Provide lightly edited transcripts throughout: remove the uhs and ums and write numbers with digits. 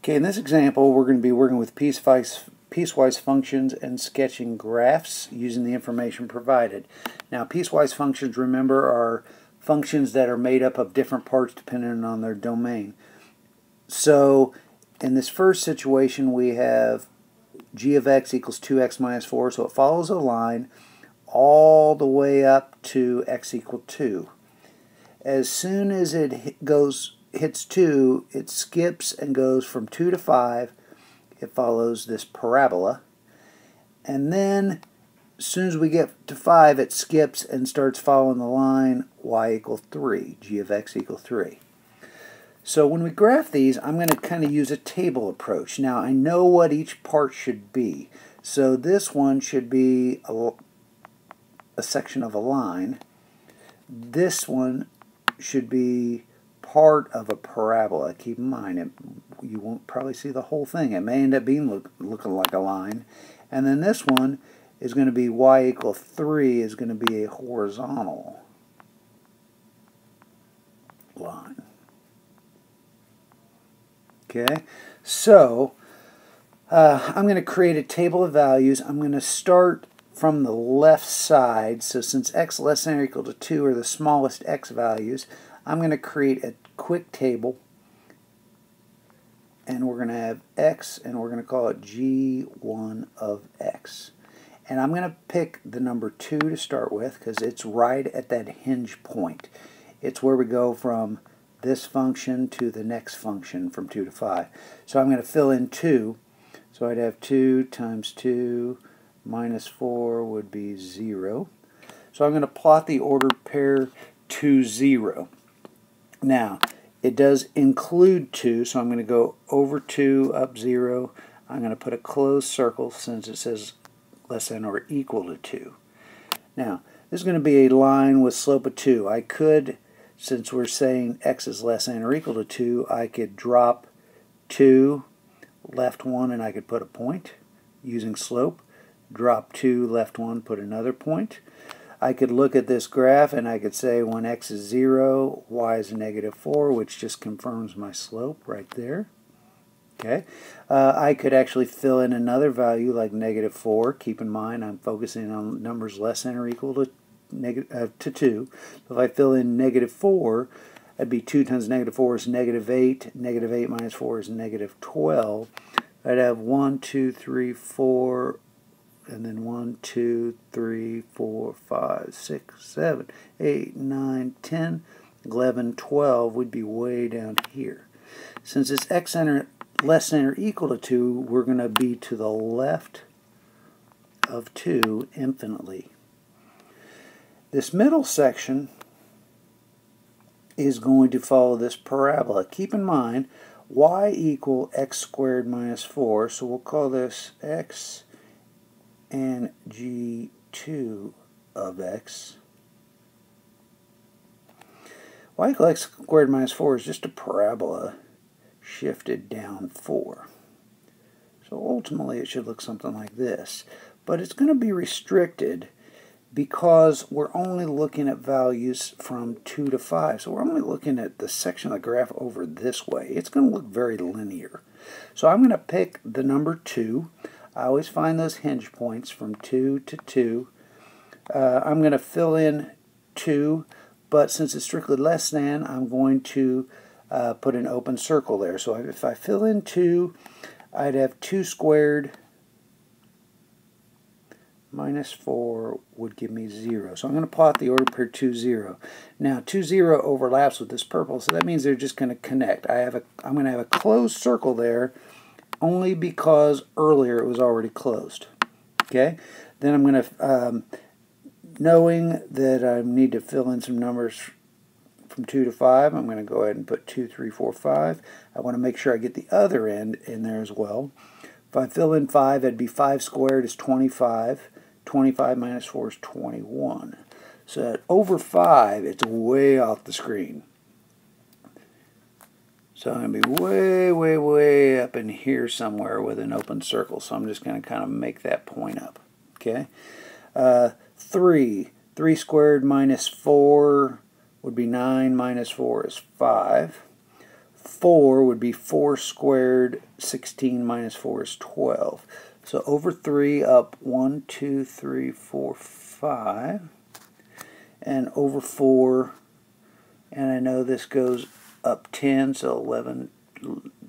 Okay, in this example, we're going to be working with piecewise functions and sketching graphs using the information provided. Now, piecewise functions, remember, are functions that are made up of different parts depending on their domain. So, in this first situation, we have g of x equals 2x minus 4, so it follows a line all the way up to x equals 2. As soon as it hits 2, it skips and goes from 2 to 5. It follows this parabola. And then, as soon as we get to 5, it skips and starts following the line y equals 3, g of x equals 3. So when we graph these, I'm going to kind of use a table approach. Now, I know what each part should be. So this one should be a section of a line. This one should be part of a parabola. Keep in mind, you won't probably see the whole thing. It may end up being looking like a line. And then this one is going to be y equals 3 is going to be a horizontal line. Okay, so I'm going to create a table of values. I'm going to start from the left side. So since x less than or equal to 2 are the smallest x values, I'm going to create a quick table, and we're going to have x, and we're going to call it g1 of x. And I'm going to pick the number 2 to start with because it's right at that hinge point. It's where we go from this function to the next function from 2 to 5. So I'm going to fill in 2. So I'd have 2 times 2 minus 4 would be 0. So I'm going to plot the ordered pair to 0. Now, it does include 2, so I'm going to go over 2, up 0. I'm going to put a closed circle since it says less than or equal to 2. Now, this is going to be a line with slope of 2. I could, since we're saying x is less than or equal to 2, I could drop 2, left 1, and I could put a point using slope. Drop 2, left 1, put another point. I could look at this graph and I could say when x is 0, y is negative 4, which just confirms my slope right there. Okay, I could actually fill in another value like negative 4. Keep in mind I'm focusing on numbers less than or equal to 2. So if I fill in negative 4, that'd be 2 times negative 4 is negative 8. Negative 8 minus 4 is negative 12. I'd have 1, 2, 3, 4, and then 1, 2, 3, 4, 5, 6, 7, 8, 9, 10, 11, 12 would be way down here. Since it's x less than or equal to 2, we're going to be to the left of 2 infinitely. This middle section is going to follow this parabola. Keep in mind, y equal x squared minus 4, so we'll call this x and g2 of x. Y equal x squared minus 4 is just a parabola shifted down 4. So ultimately it should look something like this. But it's going to be restricted because we're only looking at values from 2 to 5. So we're only looking at the section of the graph over this way. It's going to look very linear. So I'm going to pick the number 2. I always find those hinge points from 2 to 2. I'm going to fill in 2, but since it's strictly less than, I'm going to put an open circle there. So if I fill in 2, I'd have 2 squared minus 4 would give me 0. So I'm going to plot the order pair 2, 0. Now 2, 0 overlaps with this purple, so that means they're just going to connect. I'm going to have a closed circle there only because earlier it was already closed. Okay? Then I'm going to, knowing that I need to fill in some numbers from 2 to 5, I'm going to go ahead and put 2, 3, 4, 5. I want to make sure I get the other end in there as well. If I fill in 5, that'd be 5 squared is 25. 25 minus 4 is 21. So at over 5, it's way off the screen. So I'm going to be way, way, way up in here somewhere with an open circle. So I'm just going to kind of make that point up. Okay. 3 squared minus 4 would be 9 minus 4 is 5. 4 would be 4 squared. 16 minus 4 is 12. So over 3 up 1, 2, 3, 4, 5. And over 4, and I know this goes up 10, so 11,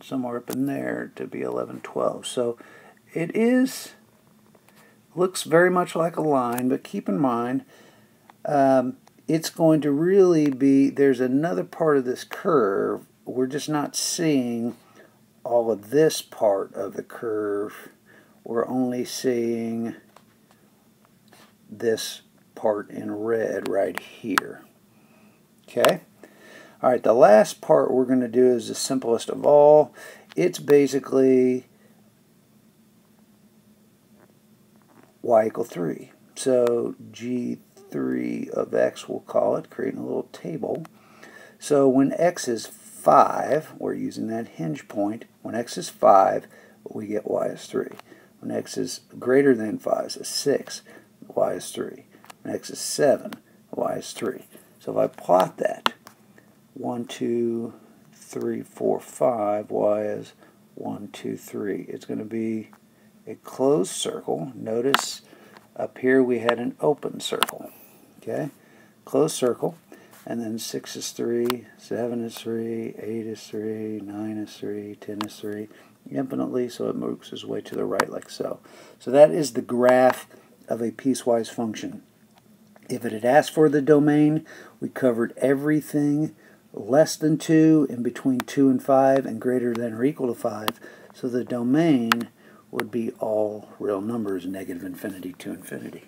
somewhere up in there to be 11, 12. So it looks very much like a line, but keep in mind, it's going to really be, there's another part of this curve. We're just not seeing all of this part of the curve. We're only seeing this part in red right here. Okay? Alright, the last part we're going to do is the simplest of all. It's basically y equal 3. So G3 of x, we'll call it, creating a little table. So when x is 5, we're using that hinge point. When x is 5, we get y is 3. When x is greater than 5, so 6, y is 3. When x is 7, y is 3. So if I plot that, 1, 2, 3, 4, 5, y is 1, 2, 3. It's going to be a closed circle. Notice up here we had an open circle. Okay? Closed circle. And then 6 is 3, 7 is 3, 8 is 3, 9 is 3, 10 is 3, infinitely, so it moves its way to the right like so. So that is the graph of a piecewise function. If it had asked for the domain, we covered everything less than 2, in between 2 and 5, and greater than or equal to 5. So the domain would be all real numbers, negative infinity to infinity.